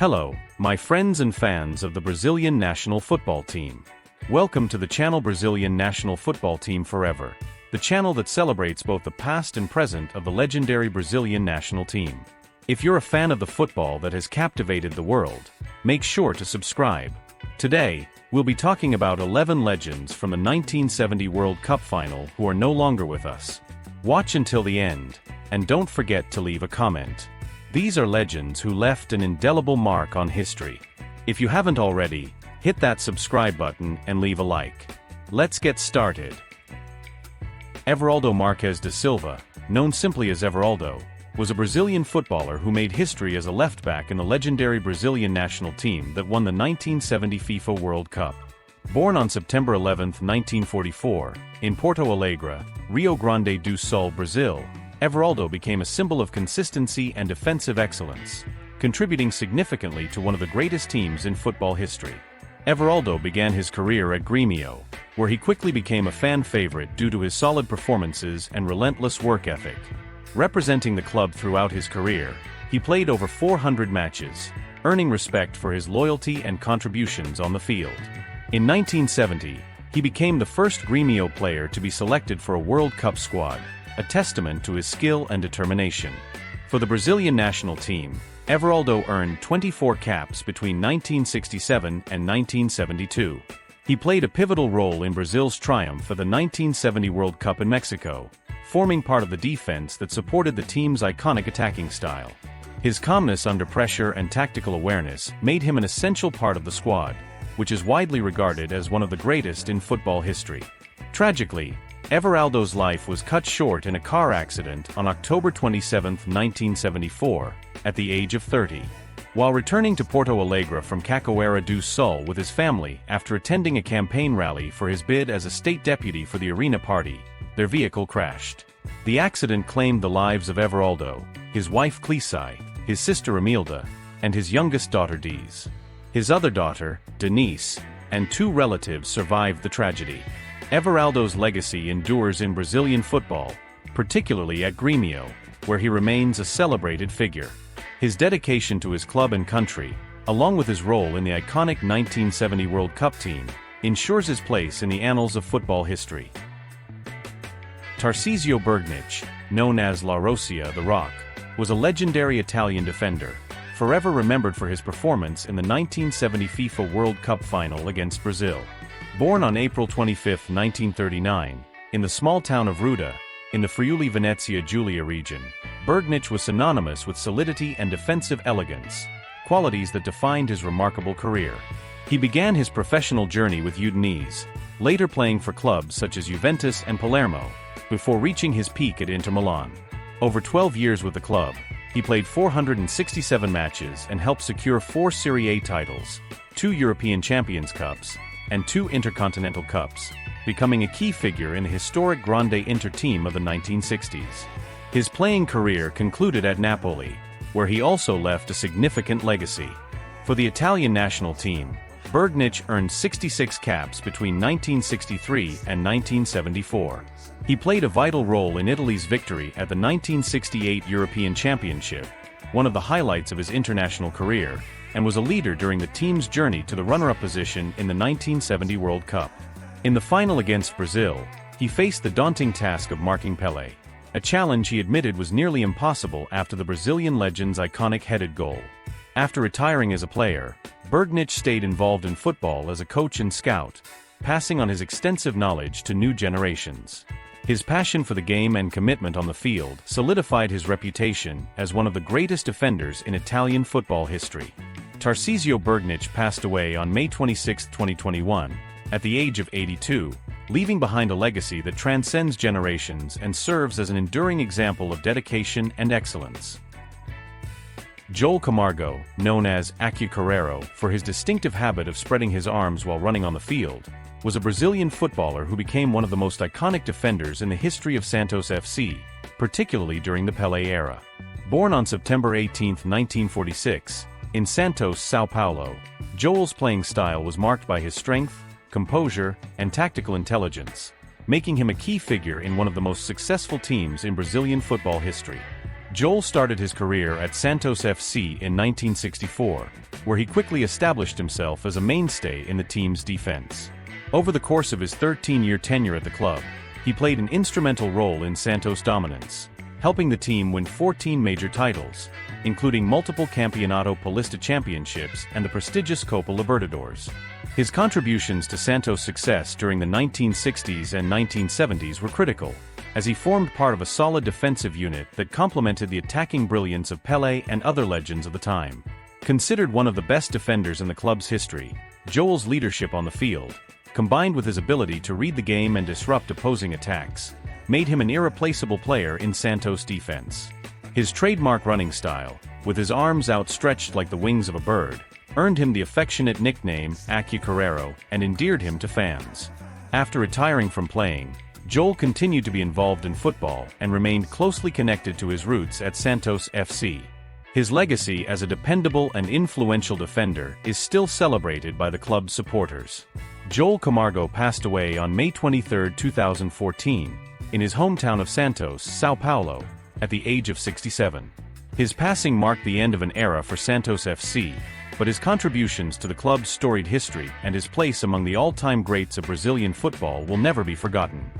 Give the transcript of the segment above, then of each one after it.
Hello, my friends and fans of the Brazilian national football team. Welcome to the channel Brazilian National Football Team Forever, the channel that celebrates both the past and present of the legendary Brazilian national team. If you're a fan of the football that has captivated the world, make sure to subscribe. Today, we'll be talking about 11 legends from the 1970 World Cup final who are no longer with us. Watch until the end, and don't forget to leave a comment. These are legends who left an indelible mark on history. If you haven't already, hit that subscribe button and leave a like. Let's get started. Everaldo Marquez de Silva, known simply as Everaldo, was a Brazilian footballer who made history as a left-back in the legendary Brazilian national team that won the 1970 FIFA World Cup. Born on September 11, 1944, in Porto Alegre, Rio Grande do Sul, Brazil, Everaldo became a symbol of consistency and defensive excellence, contributing significantly to one of the greatest teams in football history. Everaldo began his career at Grêmio, where he quickly became a fan favorite due to his solid performances and relentless work ethic. Representing the club throughout his career, he played over 400 matches, earning respect for his loyalty and contributions on the field. In 1970, he became the first Grêmio player to be selected for a World Cup squad, a testament to his skill and determination. For the Brazilian national team, Everaldo earned 24 caps between 1967 and 1972. He played a pivotal role in Brazil's triumph at the 1970 World Cup in Mexico, forming part of the defense that supported the team's iconic attacking style. His calmness under pressure and tactical awareness made him an essential part of the squad, which is widely regarded as one of the greatest in football history. Tragically, Everaldo's life was cut short in a car accident on October 27, 1974, at the age of 30. While returning to Porto Alegre from Cachoeira do Sul with his family after attending a campaign rally for his bid as a state deputy for the Arena Party, their vehicle crashed. The accident claimed the lives of Everaldo, his wife Clisai, his sister Emilda, and his youngest daughter Diz. His other daughter, Denise, and two relatives survived the tragedy. Everaldo's legacy endures in Brazilian football, particularly at Grêmio, where he remains a celebrated figure. His dedication to his club and country, along with his role in the iconic 1970 World Cup team, ensures his place in the annals of football history. Tarisio Berech, known as La Rosia the Rock, was a legendary Italian defender, forever remembered for his performance in the 1970 FIFA World Cup final against Brazil. Born on April 25, 1939, in the small town of Ruda, in the Friuli-Venezia Giulia region, Berech was synonymous with solidity and defensive elegance, qualities that defined his remarkable career. He began his professional journey with Udinese, later playing for clubs such as Juventus and Palermo, before reaching his peak at Inter Milan. Over 12 years with the club, he played 467 matches and helped secure 4 Serie A titles, 2 European Champions Cups, and 2 Intercontinental Cups, becoming a key figure in the historic Grande Inter team of the 1960s. His playing career concluded at Napoli, where he also left a significant legacy. For the Italian national team, Berech earned 66 caps between 1963 and 1974. He played a vital role in Italy's victory at the 1968 European Championship, one of the highlights of his international career, and was a leader during the team's journey to the runner-up position in the 1970 World Cup. In the final against Brazil, he faced the daunting task of marking Pelé, a challenge he admitted was nearly impossible after the Brazilian legend's iconic headed goal. After retiring as a player, Berech stayed involved in football as a coach and scout, passing on his extensive knowledge to new generations. His passion for the game and commitment on the field solidified his reputation as one of the greatest defenders in Italian football history. Tarisio Berech passed away on May 26, 2021, at the age of 82, leaving behind a legacy that transcends generations and serves as an enduring example of dedication and excellence. Joel Camargo, known as Acu Carreiro for his distinctive habit of spreading his arms while running on the field, was a Brazilian footballer who became one of the most iconic defenders in the history of Santos FC, particularly during the Pelé era. Born on September 18, 1946, in Santos, São Paulo, Joel's playing style was marked by his strength, composure, and tactical intelligence, making him a key figure in one of the most successful teams in Brazilian football history. Joel started his career at Santos FC in 1964, where he quickly established himself as a mainstay in the team's defense. Over the course of his 13-year tenure at the club, he played an instrumental role in Santos' dominance, helping the team win 14 major titles, including multiple Campeonato Paulista championships and the prestigious Copa Libertadores. His contributions to Santos' success during the 1960s and 1970s were critical, as he formed part of a solid defensive unit that complemented the attacking brilliance of Pelé and other legends of the time. Considered one of the best defenders in the club's history, Joel's leadership on the field, combined with his ability to read the game and disrupt opposing attacks, made him an irreplaceable player in Santos' defense. His trademark running style, with his arms outstretched like the wings of a bird, earned him the affectionate nickname Acucarero and endeared him to fans. After retiring from playing, Joel continued to be involved in football and remained closely connected to his roots at Santos FC. His legacy as a dependable and influential defender is still celebrated by the club's supporters. Joel Camargo passed away on May 23, 2014, in his hometown of Santos, São Paulo, at the age of 67. His passing marked the end of an era for Santos FC, but his contributions to the club's storied history and his place among the all-time greats of Brazilian football will never be forgotten.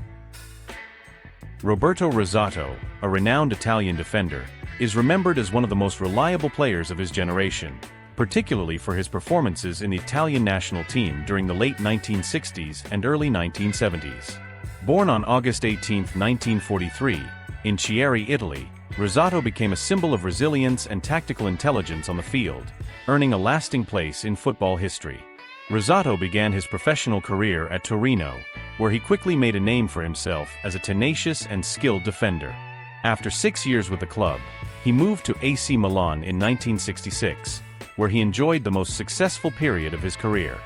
Roberto Rosato, a renowned Italian defender, is remembered as one of the most reliable players of his generation, particularly for his performances in the Italian national team during the late 1960s and early 1970s. Born on August 18, 1943, in Chieri, Italy, Rosato became a symbol of resilience and tactical intelligence on the field, earning a lasting place in football history. Rosato began his professional career at Torino, where he quickly made a name for himself as a tenacious and skilled defender. After 6 years with the club, he moved to AC Milan in 1966, where he enjoyed the most successful period of his career.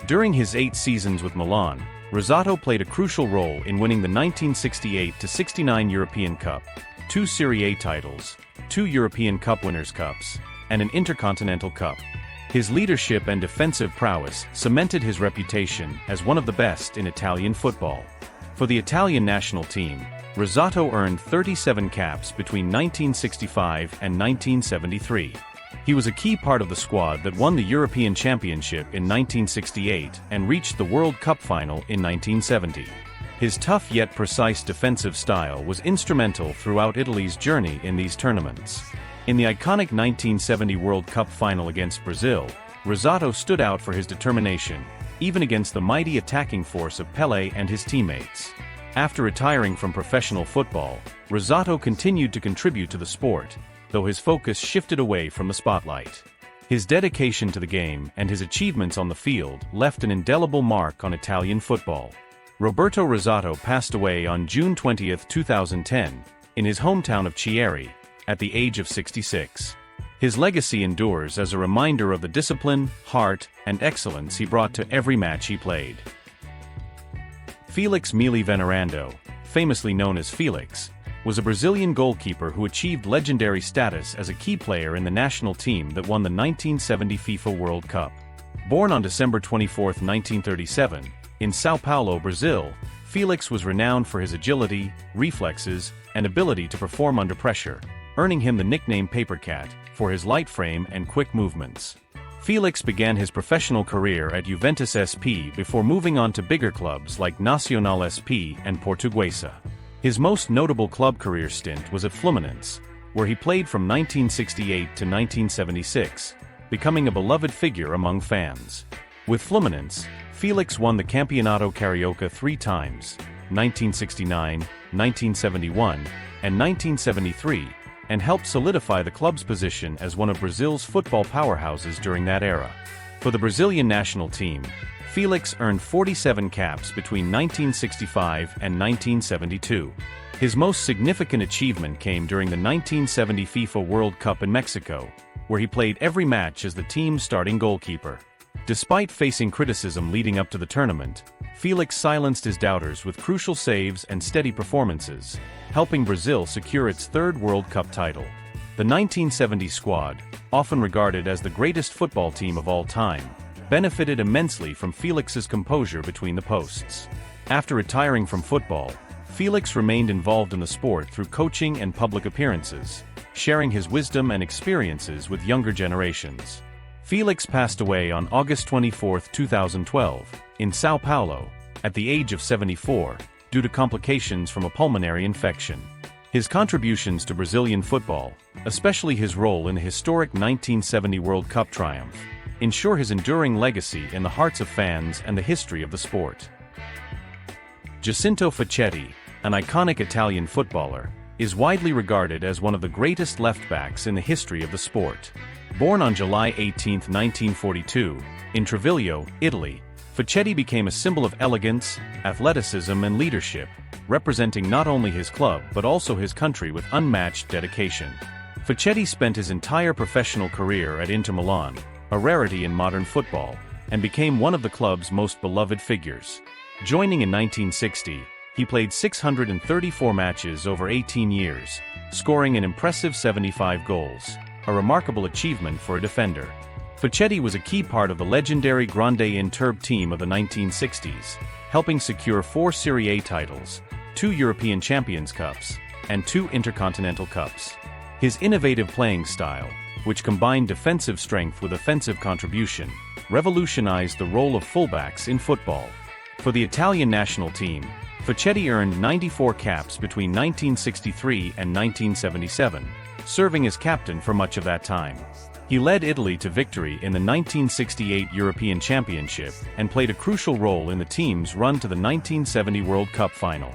During his 8 seasons with Milan, Rosato played a crucial role in winning the 1968-69 European Cup, 2 Serie A titles, 2 European Cup Winners' Cups, and an Intercontinental Cup. His leadership and defensive prowess cemented his reputation as one of the best in Italian football. For the Italian national team, Rosato earned 37 caps between 1965 and 1973. He was a key part of the squad that won the European Championship in 1968 and reached the World Cup final in 1970. His tough yet precise defensive style was instrumental throughout Italy's journey in these tournaments. In the iconic 1970 World Cup final against Brazil, Rosato stood out for his determination, even against the mighty attacking force of Pelé and his teammates. After retiring from professional football, Rosato continued to contribute to the sport, though his focus shifted away from the spotlight. His dedication to the game and his achievements on the field left an indelible mark on Italian football. Roberto Rosato passed away on June 20, 2010, in his hometown of Chieri, at the age of 66. His legacy endures as a reminder of the discipline, heart, and excellence he brought to every match he played. Felix Mili Venerando, famously known as Felix, was a Brazilian goalkeeper who achieved legendary status as a key player in the national team that won the 1970 FIFA World Cup. Born on December 24, 1937, in São Paulo, Brazil, Felix was renowned for his agility, reflexes, and ability to perform under pressure, earning him the nickname Paper Cat for his light frame and quick movements. Felix began his professional career at Juventus SP before moving on to bigger clubs like Nacional SP and Portuguesa. His most notable club career stint was at Fluminense, where he played from 1968 to 1976, becoming a beloved figure among fans. With Fluminense, Felix won the Campeonato Carioca 3 times, 1969, 1971, and 1973, and helped solidify the club's position as one of Brazil's football powerhouses during that era. For the Brazilian national team, Felix earned 47 caps between 1965 and 1972. His most significant achievement came during the 1970 FIFA World Cup in Mexico, where he played every match as the team's starting goalkeeper. Despite facing criticism leading up to the tournament, Felix silenced his doubters with crucial saves and steady performances, helping Brazil secure its 3rd World Cup title. The 1970 squad, often regarded as the greatest football team of all time, benefited immensely from Felix's composure between the posts. After retiring from football, Felix remained involved in the sport through coaching and public appearances, sharing his wisdom and experiences with younger generations. Felix passed away on August 24, 2012, in São Paulo, at the age of 74, due to complications from a pulmonary infection. His contributions to Brazilian football, especially his role in the historic 1970 World Cup triumph, ensure his enduring legacy in the hearts of fans and the history of the sport. Jinto Fetti, an iconic Italian footballer, is widely regarded as one of the greatest left-backs in the history of the sport. Born on July 18, 1942, in Treviglio, Italy, Fetti became a symbol of elegance, athleticism and leadership, representing not only his club but also his country with unmatched dedication. Fetti spent his entire professional career at Inter Milan, a rarity in modern football, and became one of the club's most beloved figures. Joining in 1960, he played 634 matches over 18 years, scoring an impressive 75 goals, a remarkable achievement for a defender. Fetti was a key part of the legendary grandest team of the 1960s, helping secure 4 Serie A titles, 2 European Champions Cups, and 2 Intercontinental Cups. His innovative playing style, which combined defensive strength with offensive contribution, revolutionized the role of fullbacks in football. For the Italian national team, Fetti earned 94 caps between 1963 and 1977, serving as captain for much of that time. He led Italy to victory in the 1968 European Championship and played a crucial role in the team's run to the 1970 World Cup final.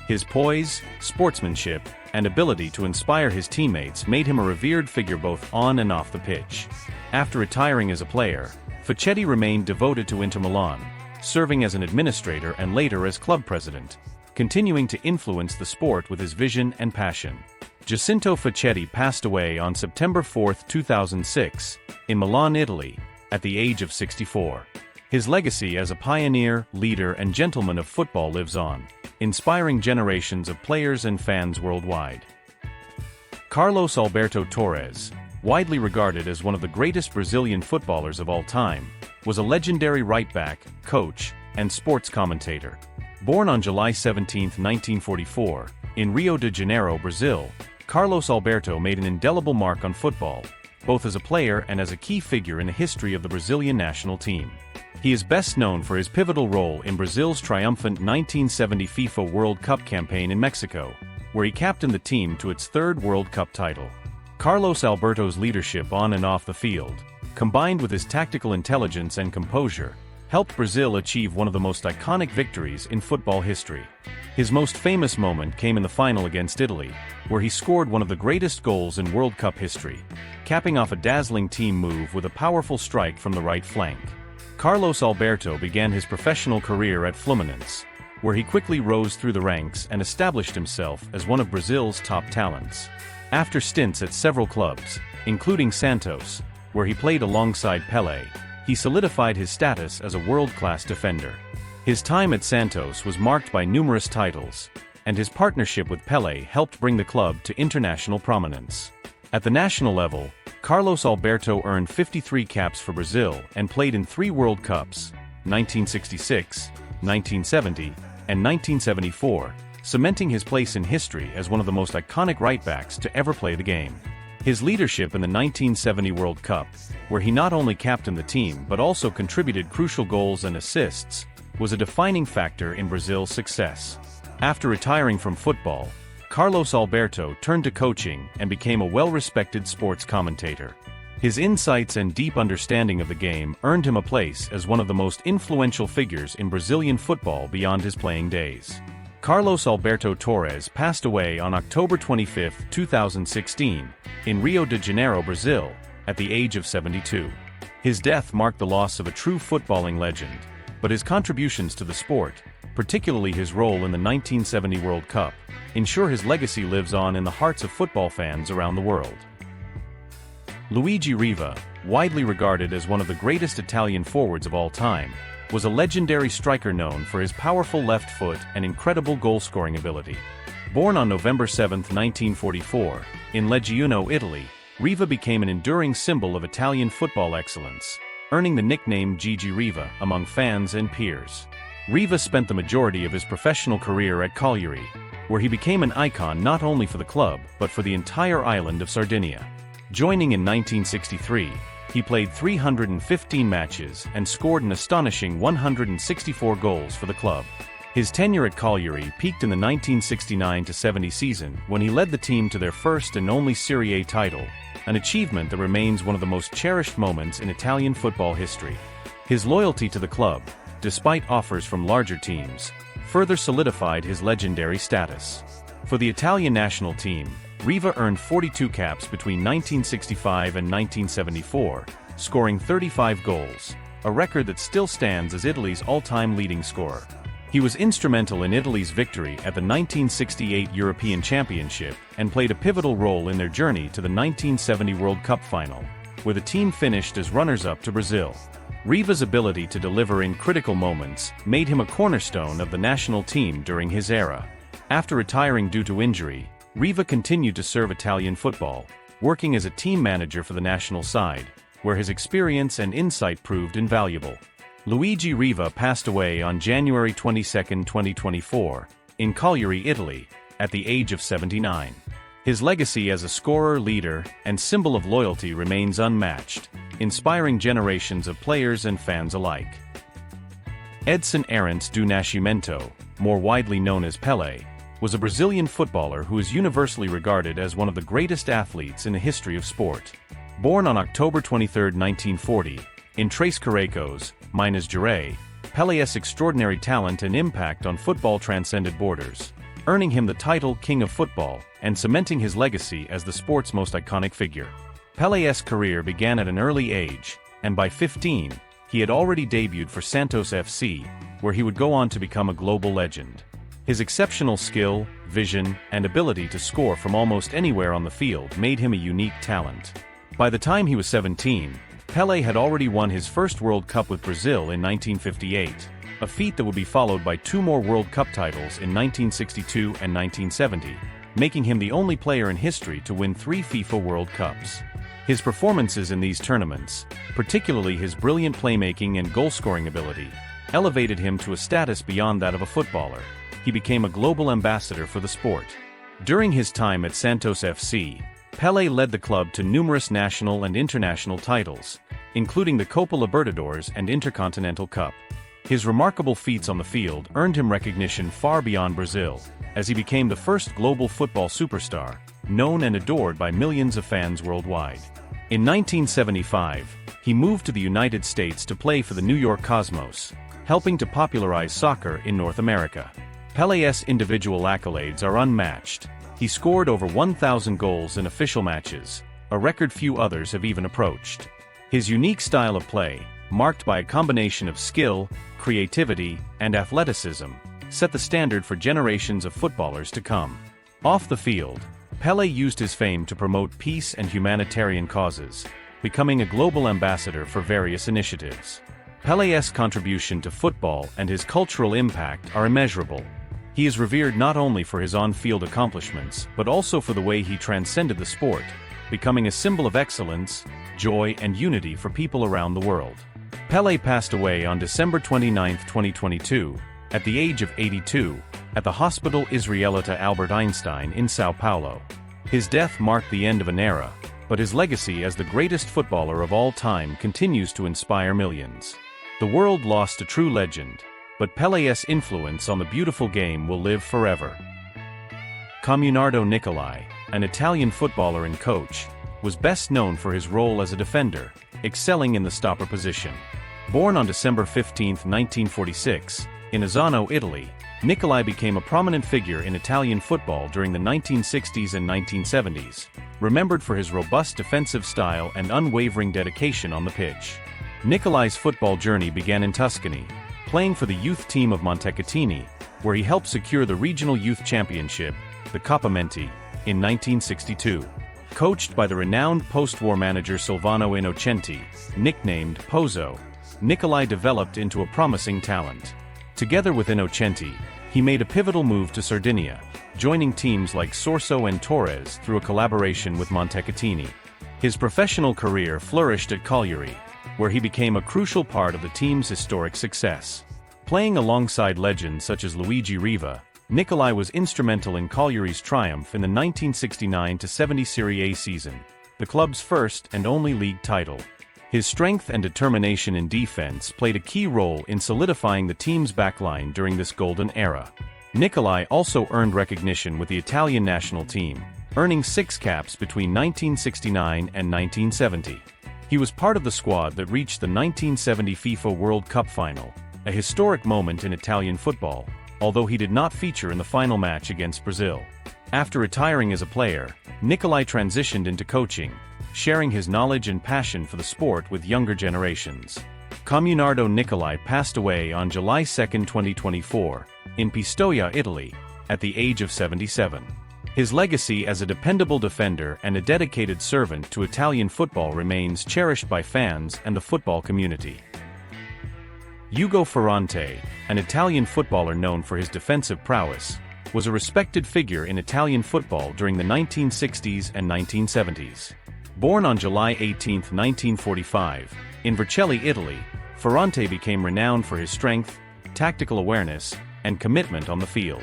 His poise, sportsmanship, and ability to inspire his teammates made him a revered figure both on and off the pitch. After retiring as a player, Fetti remained devoted to Inter Milan, serving as an administrator and later as club president, continuing to influence the sport with his vision and passion. Jinto Fetti passed away on September 4, 2006, in Milan, Italy, at the age of 64. His legacy as a pioneer, leader and gentleman of football lives on, inspiring generations of players and fans worldwide. Carlos Alberto Torres, widely regarded as one of the greatest Brazilian footballers of all time, was a legendary right-back, coach, and sports commentator. Born on July 17, 1944, in Rio de Janeiro, Brazil, Carlos Alberto made an indelible mark on football, both as a player and as a key figure in the history of the Brazilian national team. He is best known for his pivotal role in Brazil's triumphant 1970 FIFA World Cup campaign in Mexico, where he captained the team to its 3rd World Cup title. Carlos Alberto's leadership on and off the field, combined with his tactical intelligence and composure, helped Brazil achieve one of the most iconic victories in football history. His most famous moment came in the final against Italy, where he scored one of the greatest goals in World Cup history, capping off a dazzling team move with a powerful strike from the right flank. Carlos Alberto began his professional career at Fluminense, where he quickly rose through the ranks and established himself as one of Brazil's top talents. After stints at several clubs, including Santos, where he played alongside Pelé, he solidified his status as a world-class defender. His time at Santos was marked by numerous titles, and his partnership with Pelé helped bring the club to international prominence. At the national level, Carlos Alberto earned 53 caps for Brazil and played in 3 World Cups, 1966, 1970, and 1974, cementing his place in history as one of the most iconic right-backs to ever play the game. His leadership in the 1970 World Cup, where he not only captained the team but also contributed crucial goals and assists, was a defining factor in Brazil's success. After retiring from football, Carlos Alberto turned to coaching and became a well-respected sports commentator. His insights and deep understanding of the game earned him a place as one of the most influential figures in Brazilian football beyond his playing days. Carlos Alberto Torres passed away on October 25, 2016, in Rio de Janeiro, Brazil, at the age of 72. His death marked the loss of a true footballing legend, but his contributions to the sport, particularly his role in the 1970 World Cup, ensure his legacy lives on in the hearts of football fans around the world. Luigi Reva, widely regarded as one of the greatest Italian forwards of all time, was a legendary striker known for his powerful left foot and incredible goal-scoring ability. Born on November 7, 1944, in Leggiuno, Italy, Reva became an enduring symbol of Italian football excellence, earning the nickname Gigi Riva among fans and peers. Reva spent the majority of his professional career at Cagliari, where he became an icon not only for the club but for the entire island of Sardinia. Joining in 1963, he played 315 matches and scored an astonishing 164 goals for the club. His tenure at Cagliari peaked in the 1969-70 season when he led the team to their first and only Serie A title, an achievement that remains one of the most cherished moments in Italian football history. His loyalty to the club, despite offers from larger teams, further solidified his legendary status. For the Italian national team, Reva earned 42 caps between 1965 and 1974, scoring 35 goals, a record that still stands as Italy's all-time leading scorer. He was instrumental in Italy's victory at the 1968 European Championship and played a pivotal role in their journey to the 1970 World Cup final, where the team finished as runners-up to Brazil. Reva's ability to deliver in critical moments made him a cornerstone of the national team during his era. After retiring due to injury, Reva continued to serve Italian football, working as a team manager for the national side, where his experience and insight proved invaluable. Luigi Reva passed away on January 22, 2024, in Cagliari, Italy, at the age of 79. His legacy as a scorer, leader, and symbol of loyalty remains unmatched, inspiring generations of players and fans alike. Edson Arantes do Nascimento, more widely known as Pelé, was a Brazilian footballer who is universally regarded as one of the greatest athletes in the history of sport. Born on October 23, 1940, in Três Corações, Minas Gerais, Pelé's extraordinary talent and impact on football transcended borders, earning him the title King of Football and cementing his legacy as the sport's most iconic figure. Pelé's career began at an early age, and by 15, he had already debuted for Santos FC, where he would go on to become a global legend. His exceptional skill, vision, and ability to score from almost anywhere on the field made him a unique talent. By the time he was 17, Pelé had already won his first World Cup with Brazil in 1958, a feat that would be followed by 2 more World Cup titles in 1962 and 1970, making him the only player in history to win 3 FIFA World Cups. His performances in these tournaments, particularly his brilliant playmaking and goal-scoring ability, elevated him to a status beyond that of a footballer. He became a global ambassador for the sport. During his time at Santos FC, Pelé led the club to numerous national and international titles, including the Copa Libertadores and Intercontinental Cup. His remarkable feats on the field earned him recognition far beyond Brazil, as he became the first global football superstar, known and adored by millions of fans worldwide. In 1975, he moved to the United States to play for the New York Cosmos, helping to popularize soccer in North America. Pelé's individual accolades are unmatched. He scored over 1,000 goals in official matches, a record few others have even approached. His unique style of play, marked by a combination of skill, creativity, and athleticism, set the standard for generations of footballers to come. Off the field, Pelé used his fame to promote peace and humanitarian causes, becoming a global ambassador for various initiatives. Pelé's contribution to football and his cultural impact are immeasurable. He is revered not only for his on-field accomplishments but also for the way he transcended the sport, becoming a symbol of excellence, joy, and unity for people around the world. Pelé passed away on December 29, 2022, at the age of 82, at the Hospital Israelita Albert Einstein in São Paulo. His death marked the end of an era, but his legacy as the greatest footballer of all time continues to inspire millions. The world lost a true legend, but Pelé's influence on the beautiful game will live forever. Communard Nikolai, an Italian footballer and coach, was best known for his role as a defender, excelling in the stopper position. Born on December 15, 1946, in Azzano, Italy, Nikolai became a prominent figure in Italian football during the 1960s and 1970s, remembered for his robust defensive style and unwavering dedication on the pitch. Nikolai's football journey began in Tuscany, playing for the youth team of Montecatini, where he helped secure the regional youth championship, the Coppa Menti, in 1962. Coached by the renowned post-war manager Silvano Innocenti, nicknamed Pozzo, Nikolai developed into a promising talent. Together with Innocenti, he made a pivotal move to Sardinia, joining teams like Sorso and Torres through a collaboration with Montecatini. His professional career flourished at Cagliari, where he became a crucial part of the team's historic success. Playing alongside legends such as Luigi Reva, Nikolai was instrumental in Cagliari's triumph in the 1969-70 Serie A season, the club's first and only league title. His strength and determination in defense played a key role in solidifying the team's backline during this golden era. Nikolai also earned recognition with the Italian national team, earning 6 caps between 1969 and 1970. He was part of the squad that reached the 1970 FIFA World Cup final, a historic moment in Italian football, although he did not feature in the final match against Brazil. After retiring as a player, Nikolai transitioned into coaching, sharing his knowledge and passion for the sport with younger generations. Communard Nikolai passed away on July 2, 2024, in Pistoia, Italy, at the age of 77. His legacy as a dependable defender and a dedicated servant to Italian football remains cherished by fans and the football community. Yugo Fante, an Italian footballer known for his defensive prowess, was a respected figure in Italian football during the 1960s and 1970s. Born on July 18, 1945, in Vercelli, Italy, Ferrante became renowned for his strength, tactical awareness, and commitment on the field.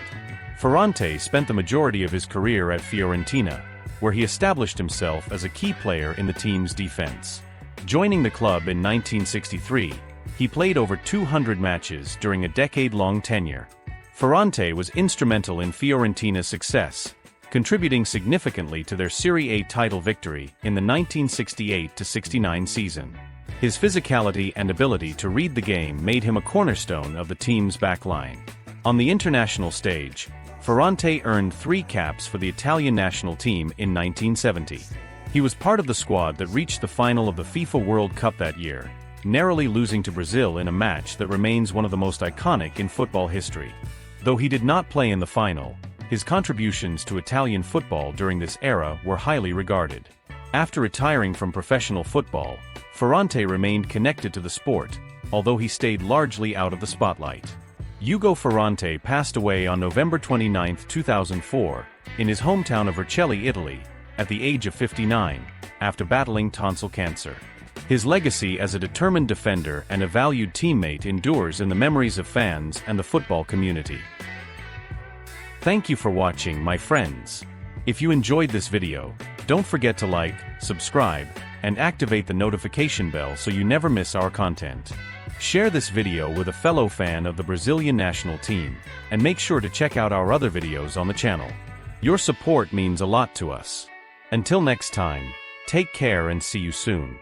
Ferrante spent the majority of his career at Fiorentina, where he established himself as a key player in the team's defense. Joining the club in 1963, he played over 200 matches during a decade-long tenure. Ferrante was instrumental in Fiorentina's success, contributing significantly to their Serie A title victory in the 1968-69 season. His physicality and ability to read the game made him a cornerstone of the team's backline. On the international stage, Ferrante earned 3 caps for the Italian national team in 1970. He was part of the squad that reached the final of the FIFA World Cup that year, narrowly losing to Brazil in a match that remains one of the most iconic in football history. Though he did not play in the final, his contributions to Italian football during this era were highly regarded. After retiring from professional football, Ferrante remained connected to the sport, although he stayed largely out of the spotlight. Yugo Fante passed away on November 29, 2004, in his hometown of Vercelli, Italy, at the age of 59, after battling tonsil cancer. His legacy as a determined defender and a valued teammate endures in the memories of fans and the football community. Thank you for watching, my friends. If you enjoyed this video, don't forget to like, subscribe, and activate the notification bell so you never miss our content. Share this video with a fellow fan of the Brazilian national team, and make sure to check out our other videos on the channel. Your support means a lot to us. Until next time, take care and see you soon.